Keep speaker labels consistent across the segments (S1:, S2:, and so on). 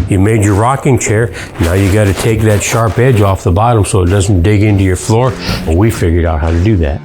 S1: You made your rocking chair. Now you got to take that sharp edge off the bottom so it doesn't dig into your floor. Well, we figured out how to do that.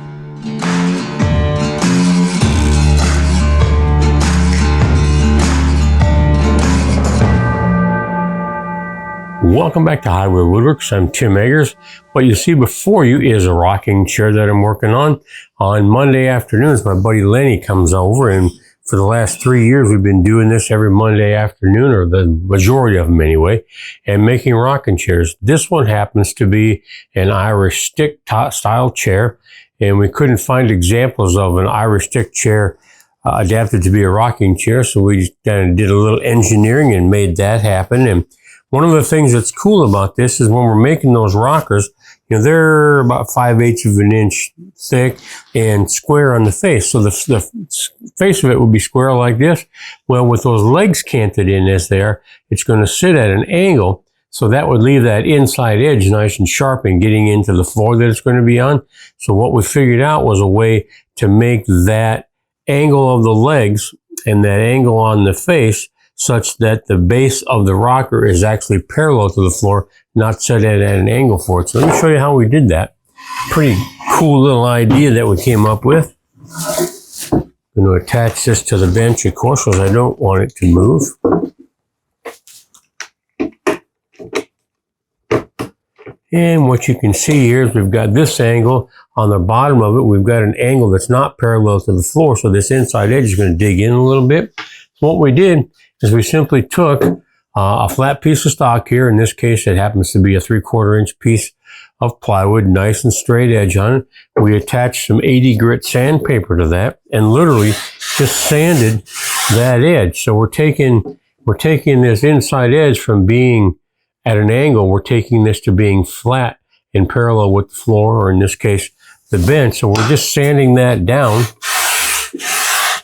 S1: Welcome back to Highweel Woodworks. I'm Tim Eggers. What you see before you is a rocking chair that I'm working on. On Monday afternoons, my buddy Lenny comes over, and for the last 3 years, we've been doing this every Monday afternoon, or the majority of them anyway, and making rocking chairs. This one happens to be an Irish stick style chair, and we couldn't find examples of an Irish stick chair adapted to be a rocking chair, so we just kind of did a little engineering and made that happen. And one of the things that's cool about this is when we're making those rockers, you know, they're about 5/8 of an inch thick and square on the face. So the face of it would be square like this. Well, with those legs canted in as there, it's going to sit at an angle. So that would leave that inside edge nice and sharp and getting into the floor that it's going to be on. So what we figured out was a way to make that angle of the legs and that angle on the face such that the base of the rocker is actually parallel to the floor, not set at an angle for it. So let me show you how we did that. Pretty cool little idea that we came up with. I'm going to attach this to the bench, of course, because I don't want it to move. And what you can see here is we've got this angle on the bottom of it. We've got an angle that's not parallel to the floor, so this inside edge is going to dig in a little bit. So what we did is we simply took a flat piece of stock here. In this case, it happens to be a 3/4 inch piece of plywood, nice and straight edge on it. We attached some 80 grit sandpaper to that and literally just sanded that edge. So we're taking this inside edge from being at an angle, we're taking this to being flat and parallel with the floor, or in this case, the bench. So we're just sanding that down.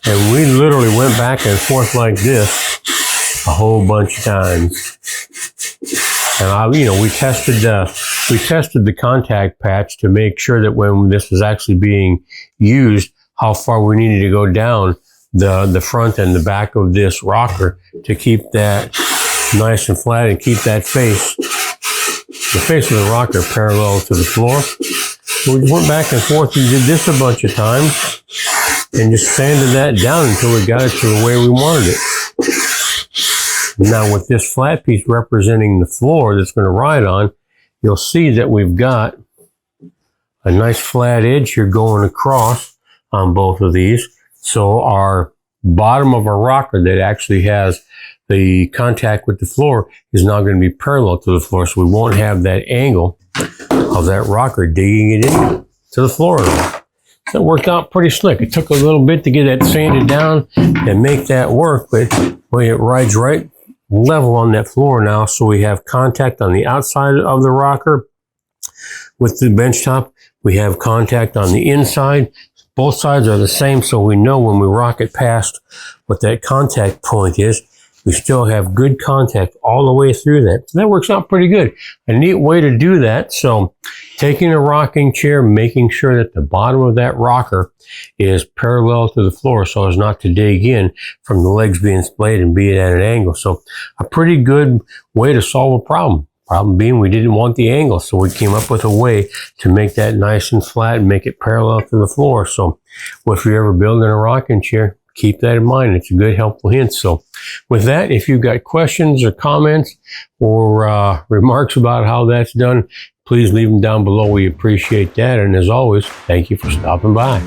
S1: And we literally went back and forth like this a whole bunch of times. And we tested the contact patch to make sure that when this was actually being used, how far we needed to go down the front and the back of this rocker to keep that nice and flat and keep that the face of the rocker parallel to the floor. So we just went back and forth and did this a bunch of times and just sanded that down until we got it to the way we wanted it. Now with this flat piece representing the floor that's going to ride on, you'll see that we've got a nice flat edge here going across on both of these. So our bottom of our rocker that actually has the contact with the floor is now going to be parallel to the floor, so we won't have that angle of that rocker digging it into the floor at all. That worked out pretty slick. It took a little bit to get that sanded down and make that work, but it rides right level on that floor now, so we have contact on the outside of the rocker with the bench top. We have contact on the inside. Both sides are the same, so we know when we rock it past what that contact point is, we still have good contact all the way through that. So that works out pretty good. A neat way to do that. So taking a rocking chair, making sure that the bottom of that rocker is parallel to the floor so as not to dig in from the legs being splayed and be at an angle. So a pretty good way to solve a problem. Problem being we didn't want the angle, so we came up with a way to make that nice and flat and make it parallel to the floor. So if you're ever building a rocking chair, keep that in mind. It's a good, helpful hint. So with that, if you've got questions or comments or remarks about how that's done, please leave them down below. We appreciate that. And as always, thank you for stopping by.